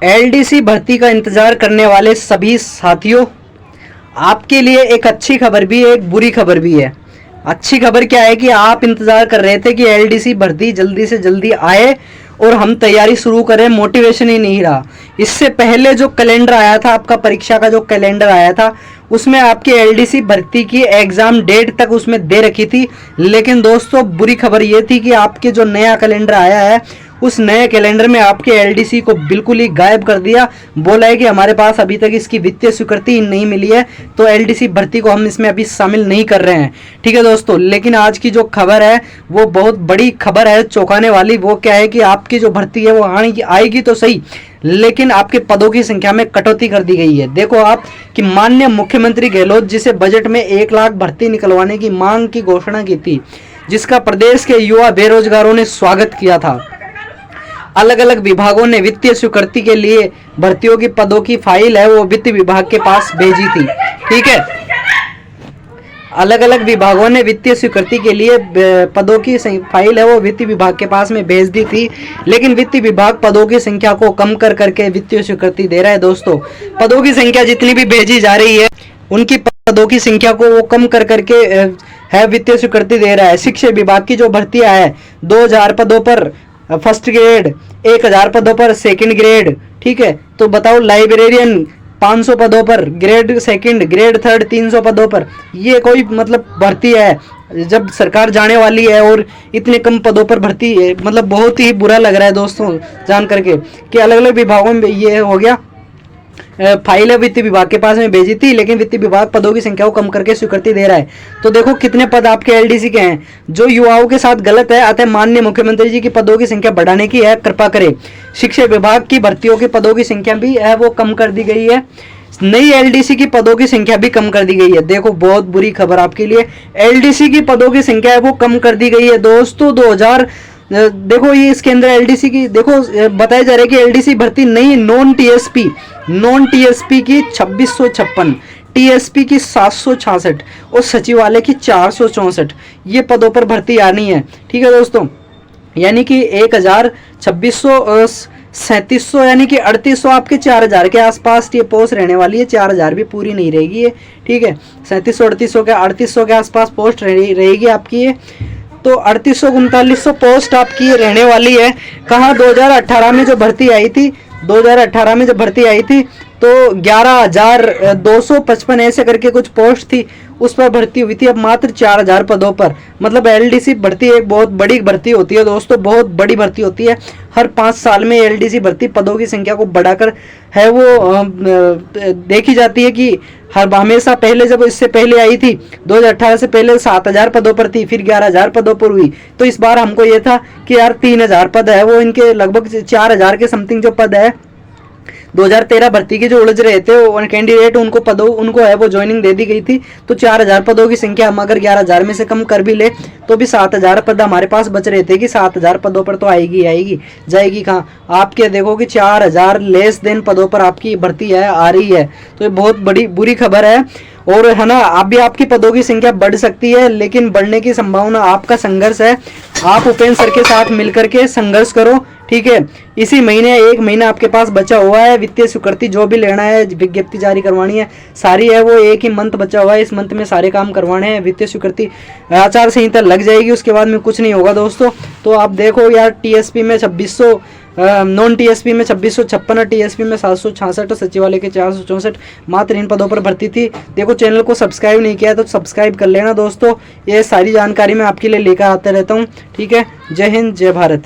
LDC भर्ती का इंतजार करने वाले सभी साथियों, आपके लिए एक अच्छी खबर भी है, एक बुरी खबर भी है। अच्छी खबर क्या है कि आप इंतजार कर रहे थे कि एलडीसी भर्ती जल्दी से जल्दी आए और हम तैयारी शुरू करें, मोटिवेशन ही नहीं रहा। इससे पहले जो कैलेंडर आया था, आपका परीक्षा का जो कैलेंडर आया था, उसमें आपकी एलडीसी भर्ती की एग्जाम डेट तक उसमें दे रखी थी। लेकिन दोस्तों, बुरी खबर ये थी कि आपके जो नया कैलेंडर आया है, उस नए कैलेंडर में आपके एलडीसी को बिल्कुल ही गायब कर दिया। बोला है कि हमारे पास अभी तक इसकी वित्तीय स्वीकृति नहीं मिली है, तो एलडीसी भर्ती को हम इसमें अभी शामिल नहीं कर रहे हैं। ठीक है दोस्तों, लेकिन आज की जो खबर है वो बहुत बड़ी खबर है, चौंकाने वाली। वो क्या है कि आपकी जो भर्ती है वो आएगी तो सही, लेकिन आपके पदों की संख्या में कटौती कर दी गई है। देखो आप कि माननीय मुख्यमंत्री गहलोत जिसे बजट में 1 लाख भर्ती निकलवाने की मांग की घोषणा की थी, जिसका प्रदेश के युवा बेरोजगारों ने स्वागत किया था। अलग अलग विभागों ने वित्तीय स्वीकृति के लिए भर्तियों की पदों की फाइल है वो वित्त विभाग के पास भेजी थी। ठीक है, अलग अलग विभागों ने वित्तीय स्वीकृति के लिए पदों की फाइल है वो वित्त विभाग के पास में भेज दी थी, लेकिन वित्त विभाग पदों की संख्या को कम कर करके वित्तीय स्वीकृति दे रहा है। दोस्तों, पदों की संख्या जितनी भी भेजी जा रही है, उनकी पदों की संख्या को वो कम कर करके है वित्तीय स्वीकृति दे रहा है। शिक्षा विभाग की जो भर्तियां है, 2000 पदों पर फर्स्ट ग्रेड, 1000 पदों पर सेकंड ग्रेड। ठीक है, तो बताओ लाइब्रेरियन 500 पदों पर, ग्रेड सेकंड, ग्रेड थर्ड 300 पदों पर, ये कोई मतलब भर्ती है जब सरकार जाने वाली है और इतने कम पदों पर भर्ती है? मतलब बहुत ही बुरा लग रहा है दोस्तों जान करके कि अलग अलग विभागों में ये हो गया। फाइल वित्त विभाग के पास में भेजी थी, लेकिन वित्त विभाग पदों की संख्या को कम करके स्वीकृति दे रहा है। तो देखो कितने पद आपके एलडीसी के हैं, जो युवाओं के साथ गलत है। अतः माननीय मुख्यमंत्री जी की पदों की संख्या बढ़ाने की है, कृपा करें। शिक्षा विभाग की भर्तियों की पदों की संख्या भी है वो कम कर दी गई है। नई एलडीसी की पदों की संख्या भी कम कर दी गई है। देखो बहुत बुरी खबर आपके लिए, एलडीसी की पदों की संख्या है वो कम कर दी गई है दोस्तों। 2000 देखो ये इसके अंदर एलडीसी की देखो बताया जा रहा है कि एलडीसी भर्ती नई नॉन टीएसपी की 2656, टीएसपी की 766 और सचिवालय की 464 ये पदों पर भर्ती आनी है। ठीक है दोस्तों, यानी कि 2600 3700 यानी कि 3800 आपके 4000 के आसपास ये पोस्ट रहने वाली है। 4000 भी पूरी नहीं रहेगी ये। ठीक है, 3700 के आसपास पोस्ट रहेगी आपकी ये। तो 3800 3900 पोस्ट आपकी रहने वाली है। कहाँ 2018 में जो भर्ती आई थी, 2018 में जब भर्ती आई थी तो 11255 ऐसे करके कुछ पोस्ट थी, उस पर भर्ती हुई थी। अब मात्र 4000 पदों पर, मतलब एलडीसी भर्ती एक बहुत बड़ी भर्ती होती है दोस्तों, बहुत बड़ी भर्ती होती है। हर 5 साल में एलडीसी भर्ती पदों की संख्या को बढ़ाकर है वो देखी जाती है कि हमेशा पहले जब इससे पहले आई थी 2018 से पहले 7000 पदों पर थी, फिर 11000 पदों पर हुई। तो इस बार हमको ये था कि यार 3000 पद है वो, इनके लगभग 4000 के समथिंग जो पद है 2013 भर्ती के जो उलझ रहे थे वो कैंडिडेट, उनको है वो ज्वाइनिंग दे दी गई थी। तो 4000 पदों की संख्या हम अगर 11000 में से कम कर भी ले तो भी 7000 पद हमारे पास बच रहे थे कि 7000 पदों पर तो आएगी जाएगी कहाँ। आपके देखो कि 4000 लेस देन पदों पर आपकी भर्ती है आ रही है। तो ये बहुत बड़ी बुरी खबर है। और है ना, अभी आपकी पदों की संख्या बढ़ सकती है, लेकिन बढ़ने की संभावना आपका संघर्ष है। आप उपेंद्र सर के साथ मिलकर के संघर्ष करो। ठीक है, इसी महीने 1 महीना आपके पास बचा हुआ है। वित्तीय स्वीकृति जो भी लेना है, विज्ञप्ति जारी करवानी है, सारी है वो 1 ही मंथ बचा हुआ है। इस मंथ में सारे काम करवाने हैं। वित्तीय स्वीकृति आचार संहिता लग जाएगी, उसके बाद में कुछ नहीं होगा दोस्तों। तो आप देखो यार, टीएसपी में 2600, नॉन टीएसपी में 2656 और टीएसपी में 766 और सचिवालय के 464 मात्र इन पदों पर भर्ती थी। देखो चैनल को सब्सक्राइब नहीं किया तो सब्सक्राइब कर लेना दोस्तों। ये सारी जानकारी मैं आपके लिए लेकर आता रहता हूँ। ठीक है, जय हिंद जय भारत।